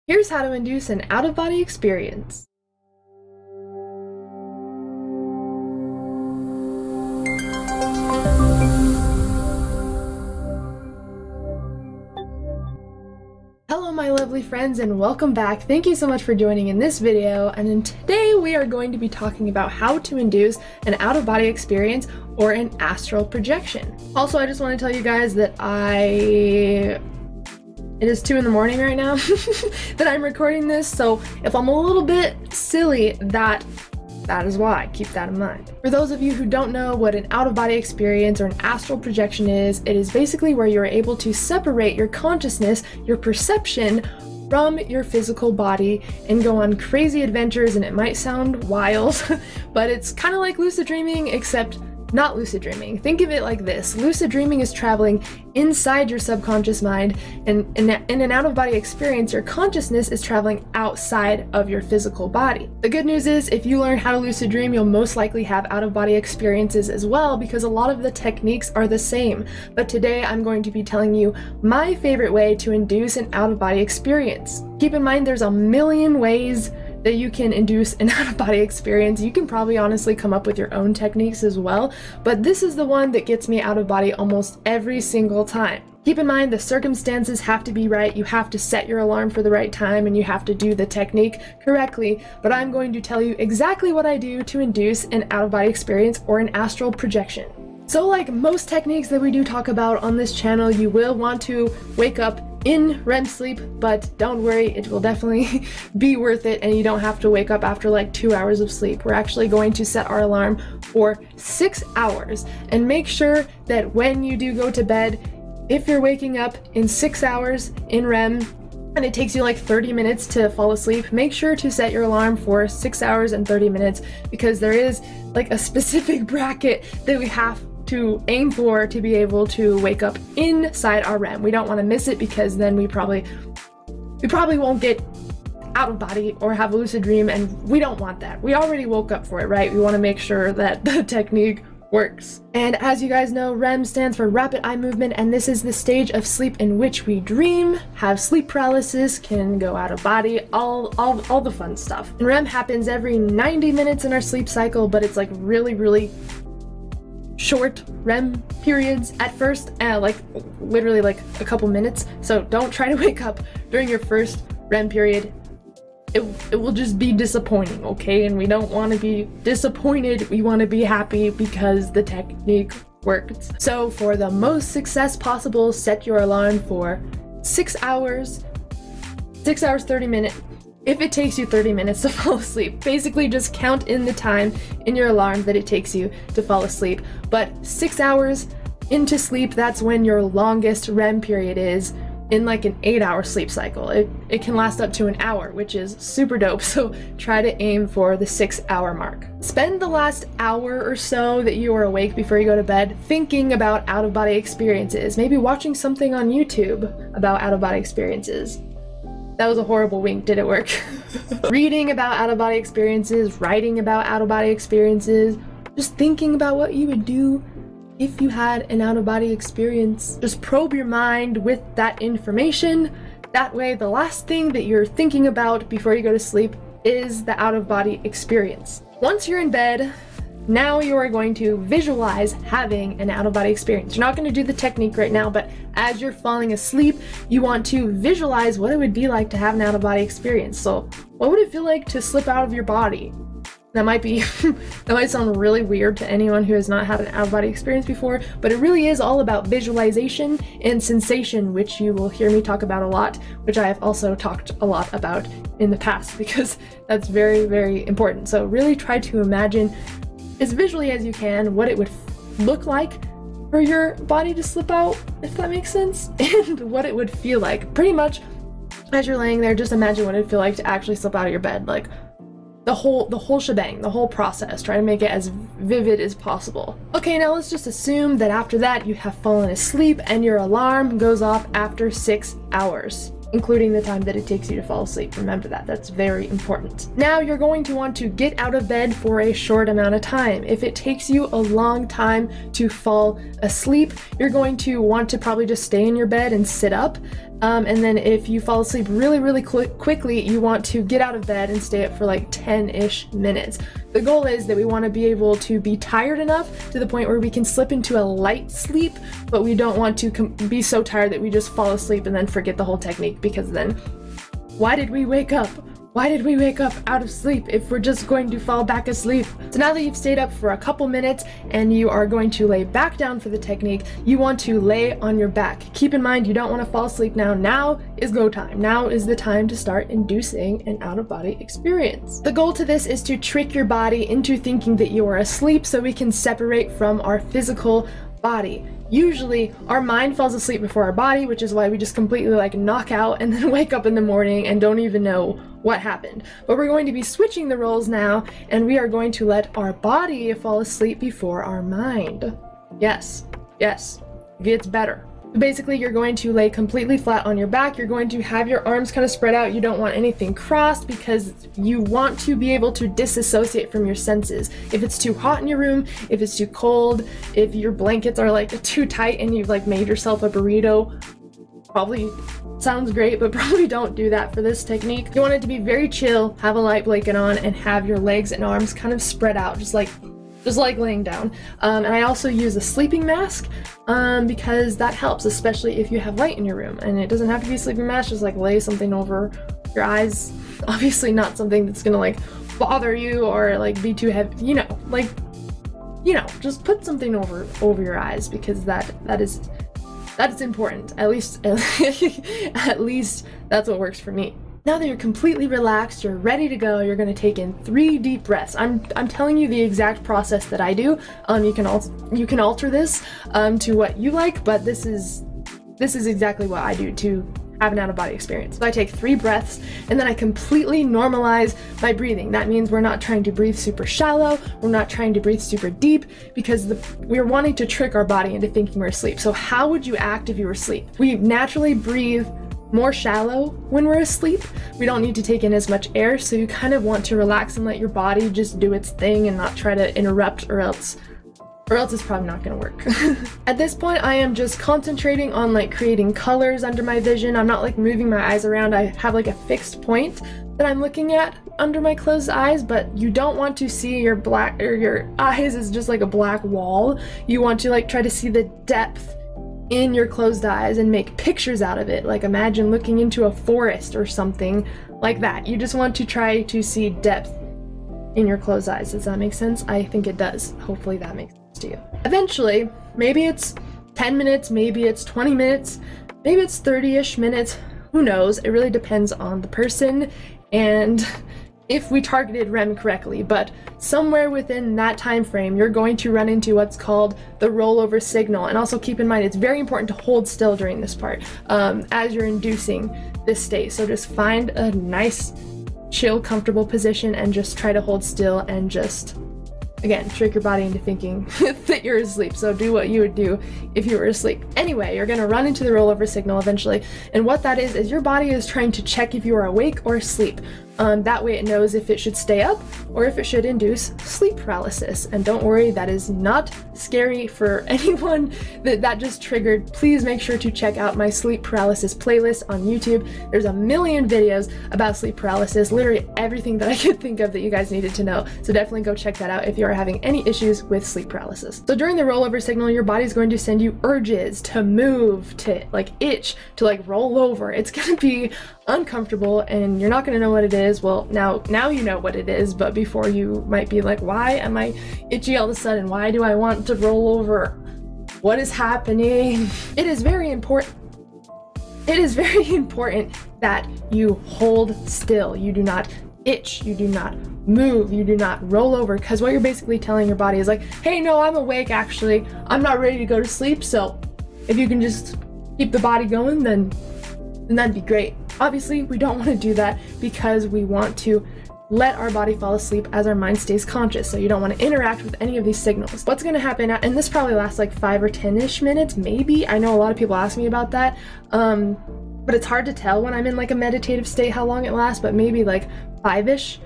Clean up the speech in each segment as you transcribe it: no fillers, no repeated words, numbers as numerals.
Here's how to induce an out-of-body experience. Hello my lovely friends and welcome back. Thank you so much for joining in this video, and today we are going to be talking about how to induce an out-of-body experience or an astral projection. Also, I just want to tell you guys that it is 2 in the morning right now that I'm recording this, so if I'm a little bit silly, that is why. Keep that in mind. For those of you who don't know what an out-of-body experience or an astral projection is, it is basically where you're able to separate your consciousness, your perception, from your physical body and go on crazy adventures. And it might sound wild, but it's kind of like lucid dreaming, except not lucid dreaming. Think of it like this. Lucid dreaming is traveling inside your subconscious mind, and in an out-of-body experience, your consciousness is traveling outside of your physical body. The good news is, if you learn how to lucid dream, you'll most likely have out-of-body experiences as well, because a lot of the techniques are the same. But today I'm going to be telling you my favorite way to induce an out-of-body experience. Keep in mind, there's a million ways that you can induce an out-of-body experience. You can probably honestly come up with your own techniques as well, but this is the one that gets me out of body almost every single time. Keep in mind, the circumstances have to be right. You have to set your alarm for the right time, and you have to do the technique correctly, but I'm going to tell you exactly what I do to induce an out-of-body experience or an astral projection. So like most techniques that we do talk about on this channel, you will want to wake up in REM sleep, but don't worry, it will definitely be worth it, and you don't have to wake up after like 2 hours of sleep. We're actually going to set our alarm for 6 hours, and make sure that when you do go to bed, if you're waking up in 6 hours in REM and it takes you like 30 minutes to fall asleep, make sure to set your alarm for 6 hours and 30 minutes, because there is like a specific bracket that we have to aim for to be able to wake up inside our REM. We don't want to miss it, because then we probably won't get out of body or have a lucid dream, and we don't want that. We already woke up for it, right? We want to make sure that the technique works. And as you guys know, REM stands for rapid eye movement, and this is the stage of sleep in which we dream, have sleep paralysis, can go out of body, all the fun stuff. And REM happens every 90 minutes in our sleep cycle, but it's like really short REM periods at first, like literally like a couple minutes. So don't try to wake up during your first REM period. It will just be disappointing, okay? And we don't want to be disappointed. We want to be happy because the technique worked. So for the most success possible, set your alarm for 6 hours, 30 minutes. If it takes you 30 minutes to fall asleep, basically just count in the time in your alarm that it takes you to fall asleep. But 6 hours into sleep, that's when your longest REM period is in like an 8-hour sleep cycle. It can last up to an hour, which is super dope, so try to aim for the 6-hour mark. Spend the last hour or so that you are awake before you go to bed thinking about out-of-body experiences, maybe watching something on YouTube about out-of-body experiences. That was a horrible wink, did it work? Reading about out-of-body experiences, writing about out-of-body experiences, just thinking about what you would do if you had an out-of-body experience. Just probe your mind with that information. That way, the last thing that you're thinking about before you go to sleep is the out-of-body experience. Once you're in bed, now you are going to visualize having an out-of-body experience. You're not going to do the technique right now, but as you're falling asleep, you want to visualize what it would be like to have an out-of-body experience. So what would it feel like to slip out of your body? That might sound really weird to anyone who has not had an out-of-body experience before, but it really is all about visualization and sensation, which you will hear me talk about a lot, which I have also talked a lot about in the past, because that's very important. So really try to imagine as visually as you can what it would look like for your body to slip out, if that makes sense, and what it would feel like. Pretty much as you're laying there, just imagine what it'd feel like to actually slip out of your bed, like the whole shebang, the whole process. Try to make it as vivid as possible. Okay, now let's just assume that after that you have fallen asleep and your alarm goes off after 6 hours. including the time that it takes you to fall asleep. Remember that, that's very important. Now you're going to want to get out of bed for a short amount of time. If it takes you a long time to fall asleep, you're going to want to probably just stay in your bed and sit up. And then if you fall asleep really quickly, you want to get out of bed and stay up for like 10-ish minutes. The goal is that we want to be able to be tired enough to the point where we can slip into a light sleep, but we don't want to be so tired that we just fall asleep and then forget the whole technique, because then why did we wake up? Why did we wake up out of sleep if we're just going to fall back asleep? So now that you've stayed up for a couple minutes and you are going to lay back down for the technique, you want to lay on your back. Keep in mind, you don't want to fall asleep now. Now is go time. Now is the time to start inducing an out-of-body experience. The goal to this is to trick your body into thinking that you are asleep so we can separate from our physical body. Usually our mind falls asleep before our body, which is why we just completely like knock out and then wake up in the morning and don't even know what happened. But we're going to be switching the roles now, and we are going to let our body fall asleep before our mind. Yes, it gets better. Basically, you're going to lay completely flat on your back. You're going to have your arms kind of spread out. You don't want anything crossed because you want to be able to disassociate from your senses. If it's too hot in your room, if it's too cold, if your blankets are like too tight and you've like made yourself a burrito, probably sounds great, but probably don't do that for this technique. You want it to be very chill, have a light blanket on, and have your legs and arms kind of spread out, just like laying down. And I also use a sleeping mask because that helps, especially if you have light in your room. And it doesn't have to be a sleeping mask, just like lay something over your eyes. Obviously not something that's gonna like bother you or like be too heavy, just put something over your eyes, because that is important. At least that's what works for me. Now that you're completely relaxed, you're ready to go, you're going to take in 3 deep breaths. I'm telling you the exact process that I do. You can alter this to what you like, but this is exactly what I do to have an out-of-body experience. So I take 3 breaths, and then I completely normalize my breathing. That means we're not trying to breathe super shallow, we're not trying to breathe super deep, because we're wanting to trick our body into thinking we're asleep. So how would you act if you were asleep? We naturally breathe more shallow when we're asleep. We don't need to take in as much air, so you kind of want to relax and let your body just do its thing and not try to interrupt, or else it's probably not gonna work. At this point, I am just concentrating on like creating colors under my vision. I'm not like moving my eyes around. I have like a fixed point that I'm looking at under my closed eyes, but you don't want to see your eyes as just like a black wall. You want to like try to see the depth in your closed eyes and make pictures out of it. Like imagine looking into a forest or something like that. You just want to try to see depth in your closed eyes. Does that make sense? I think it does. Hopefully that makes sense to you. Eventually, maybe it's 10 minutes, maybe it's 20 minutes, maybe it's 30-ish minutes, who knows? It really depends on the person and if we targeted REM correctly, but somewhere within that time frame, you're going to run into what's called the rollover signal. And also keep in mind, it's very important to hold still during this part as you're inducing this state. So just find a nice, chill, comfortable position and just try to hold still and just, again, trick your body into thinking that you're asleep. So do what you would do if you were asleep. Anyway, you're gonna run into the rollover signal eventually. And what that is your body is trying to check if you are awake or asleep. That way it knows if it should stay up or if it should induce sleep paralysis. And don't worry, that is not scary for anyone that just triggered. Please make sure to check out my sleep paralysis playlist on YouTube. There's a million videos about sleep paralysis, literally everything that I could think of that you guys needed to know. So definitely go check that out if you are having any issues with sleep paralysis. So during the rollover signal, your body's going to send you urges to move, to like itch, to like roll over. It's gonna be uncomfortable and you're not gonna know what it is. Well, now you know what it is, but before you might be like, why am I itchy all of a sudden? Why do I want to roll over? What is happening? It is very important that you hold still. You do not itch, you do not move, you do not roll over, because what you're basically telling your body is like, hey, no, I'm awake actually. I'm not ready to go to sleep, so if you can just keep the body going, then that'd be great. Obviously, we don't want to do that because we want to let our body fall asleep as our mind stays conscious, so you don't want to interact with any of these signals. What's going to happen, and this probably lasts like 5 or 10-ish minutes, maybe. I know a lot of people ask me about that, but it's hard to tell when I'm in like a meditative state how long it lasts, but maybe like 5-ish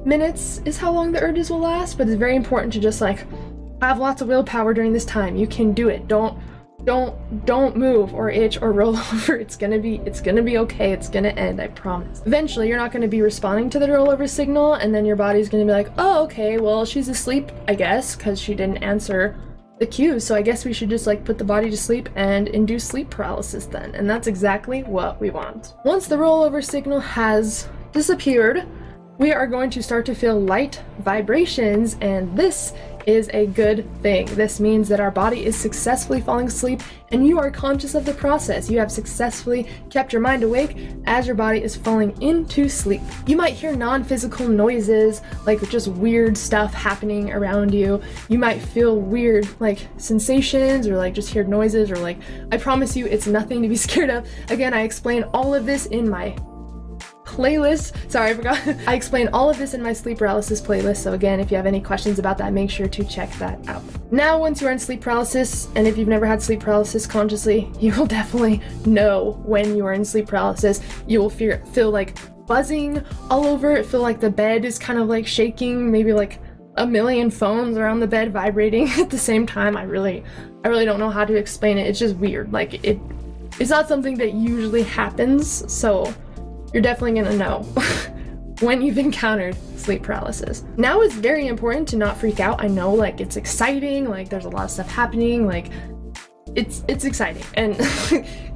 minutes is how long the urges will last. But it's very important to just like have lots of willpower during this time. You can do it. Don't don't move or itch or roll over. It's gonna be okay. It's gonna end, I promise. Eventually, you're not gonna be responding to the rollover signal, and then your body's gonna be like, oh, okay, well, she's asleep, I guess, because she didn't answer the cues, so I guess we should just like put the body to sleep and induce sleep paralysis then. And that's exactly what we want. Once the rollover signal has disappeared, we are going to start to feel light vibrations, and this is a good thing. This means that our body is successfully falling asleep and you are conscious of the process. You have successfully kept your mind awake as your body is falling into sleep. You might hear non-physical noises, like just weird stuff happening around you. You might feel weird like sensations or like just hear noises, or like, I promise you it's nothing to be scared of. Again, I explain all of this in my playlist. Sorry, I forgot. I explain all of this in my sleep paralysis playlist, so again, if you have any questions about that, make sure to check that out. Now, once you're in sleep paralysis, and if you've never had sleep paralysis consciously, you will definitely know when you are in sleep paralysis. You will feel like buzzing all over, feel like the bed is kind of like shaking, maybe like a million phones around the bed vibrating at the same time. I really don't know how to explain it. It's just weird. Like it's not something that usually happens, so you're definitely gonna know when you've encountered sleep paralysis. Now it's very important to not freak out. I know, like, it's exciting, like there's a lot of stuff happening, like it's exciting and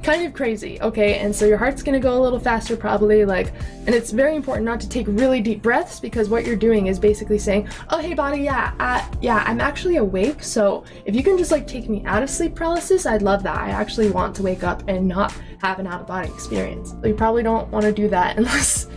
kind of crazy, okay? And so your heart's gonna go a little faster probably, like, and it's very important not to take really deep breaths, because what you're doing is basically saying, oh, hey body, yeah, I'm actually awake, so if you can just like take me out of sleep paralysis, I'd love that. I actually want to wake up and not have an out-of-body experience. So you probably don't want to do that unless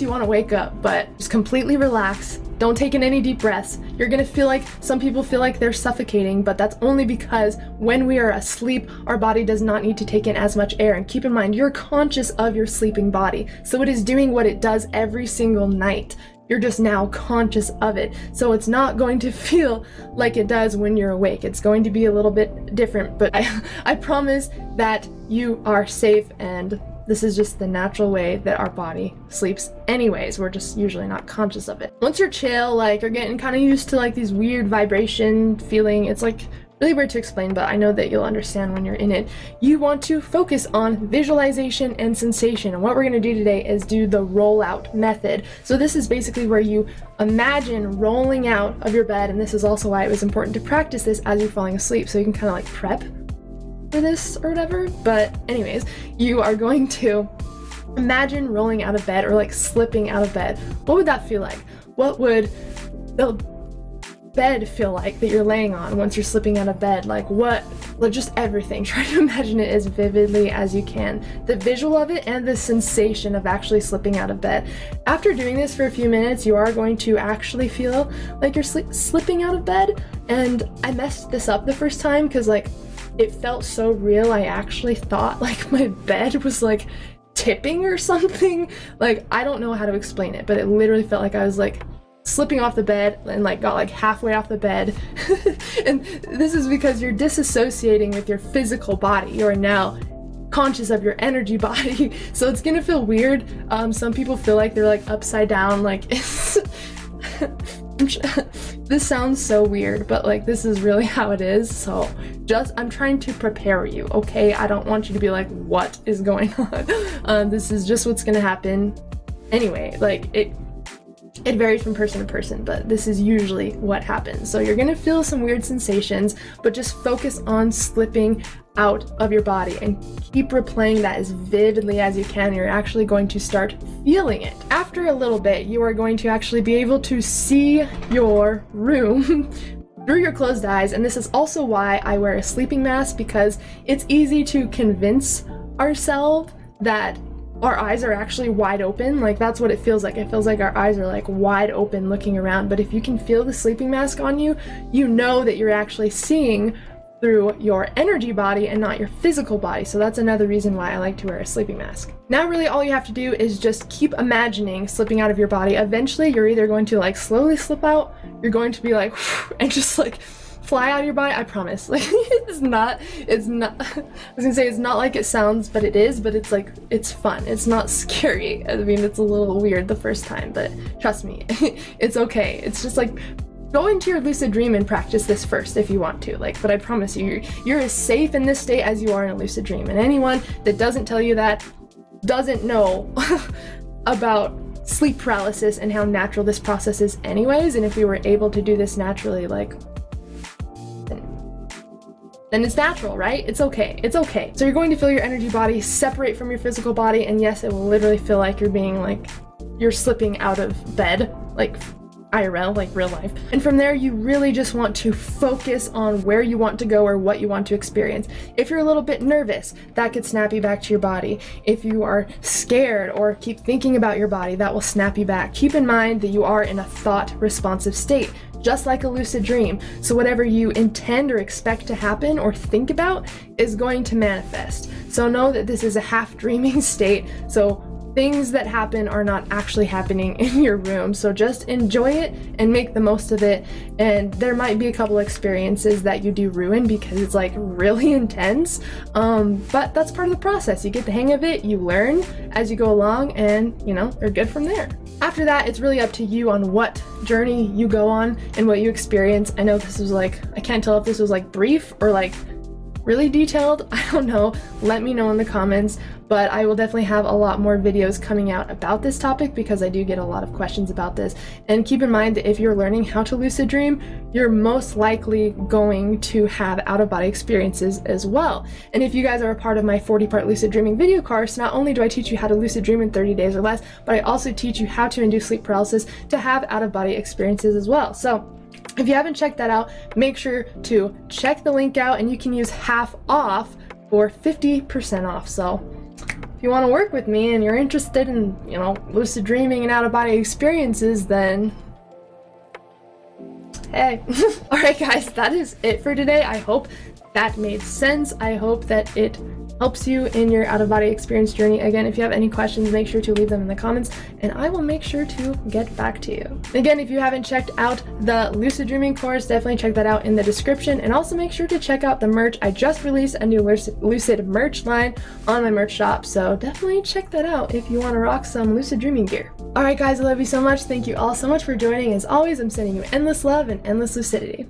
you want to wake up, but just completely relax. Don't take in any deep breaths. You're gonna feel like, some people feel like they're suffocating, but that's only because when we are asleep, our body does not need to take in as much air. And keep in mind, you're conscious of your sleeping body, so it is doing what it does every single night. You're just now conscious of it. So it's not going to feel like it does when you're awake. It's going to be a little bit different, but I promise that you are safe, and this is just the natural way that our body sleeps anyways. We're just usually not conscious of it. Once you're chill, like you're getting kind of used to like these weird vibration feeling, it's like really weird to explain, but I know that you'll understand when you're in it. You want to focus on visualization and sensation. And what we're gonna do today is do the rollout method. So this is basically where you imagine rolling out of your bed, and this is also why it was important to practice this as you're falling asleep, so you can kind of like prep for this or whatever. But anyways, you are going to imagine rolling out of bed, or like slipping out of bed. What would that feel like? What would the bed feel like that you're laying on once you're slipping out of bed? Like what, like just everything. Try to imagine it as vividly as you can. The visual of it and the sensation of actually slipping out of bed. After doing this for a few minutes, you are going to actually feel like you're slipping out of bed. And I messed this up the first time because like it felt so real. I actually thought like my bed was like tipping or something. Like I don't know how to explain it, but it literally felt like I was like slipping off the bed and like got like halfway off the bed. And this is because you're disassociating with your physical body. You are now conscious of your energy body. So it's gonna feel weird. Some people feel like they're like upside down, like it's this sounds so weird, but like this is really how it is. So just, I'm trying to prepare you, okay? I don't want you to be like, what is going on? This is just what's gonna happen anyway. Like it varies from person to person, but this is usually what happens. So you're gonna feel some weird sensations, but just focus on slipping out of your body and keep replaying that as vividly as you can. You're actually going to start feeling it. After a little bit, you are going to actually be able to see your room through your closed eyes. And this is also why I wear a sleeping mask, because it's easy to convince ourselves that our eyes are actually wide open. Like that's what it feels like. It feels like our eyes are like wide open looking around. But if you can feel the sleeping mask on you, you know that you're actually seeing through your energy body and not your physical body. So that's another reason why I like to wear a sleeping mask. Now really all you have to do is just keep imagining slipping out of your body. Eventually you're either going to like slowly slip out, you're going to be like and just like fly out of your body. I promise. Like it's not I was gonna say it's not like it sounds, but it is. But it's like, it's fun. It's not scary. I mean, it's a little weird the first time, but trust me, it's okay. It's just like go into your lucid dream and practice this first if you want to, like, but I promise you, you're as safe in this state as you are in a lucid dream. And anyone that doesn't tell you that doesn't know about sleep paralysis and how natural this process is anyways. And if we were able to do this naturally, like, then it's natural, right? It's okay. It's okay. So you're going to feel your energy body separate from your physical body, and yes, it will literally feel like you're being like, you're slipping out of bed, like IRL, like real life. And from there, you really just want to focus on where you want to go or what you want to experience. If you're a little bit nervous, that could snap you back to your body. If you are scared or keep thinking about your body, that will snap you back. Keep in mind that you are in a thought responsive state, just like a lucid dream. So whatever you intend or expect to happen or think about is going to manifest. So know that this is a half dreaming state. So things that happen are not actually happening in your room. So just enjoy it and make the most of it. And there might be a couple experiences that you do ruin because it's like really intense. But that's part of the process. You get the hang of it, you learn as you go along, and you know, they're good from there. After that, it's really up to you on what journey you go on and what you experience. I know this was like, I can't tell if this was like brief or like really detailed. I don't know. Let me know in the comments, but I will definitely have a lot more videos coming out about this topic because I do get a lot of questions about this. And keep in mind that if you're learning how to lucid dream, you're most likely going to have out-of-body experiences as well. And if you guys are a part of my 40-part lucid dreaming video course, not only do I teach you how to lucid dream in 30 days or less, but I also teach you how to induce sleep paralysis to have out-of-body experiences as well. So if you haven't checked that out, make sure to check the link out, and you can use half off for 50% off. So if you want to work with me and you're interested in, you know, lucid dreaming and out-of-body experiences, then hey. All right, guys, that is it for today. I hope that made sense. I hope that it helps you in your out-of-body experience journey. Again, if you have any questions, make sure to leave them in the comments and I will make sure to get back to you. Again, if you haven't checked out the lucid dreaming course, definitely check that out in the description, and also make sure to check out the merch. I just released a new lucid merch line on my merch shop, so definitely check that out if you want to rock some lucid dreaming gear. All right, guys, I love you so much. Thank you all so much for joining. As always, I'm sending you endless love and endless lucidity.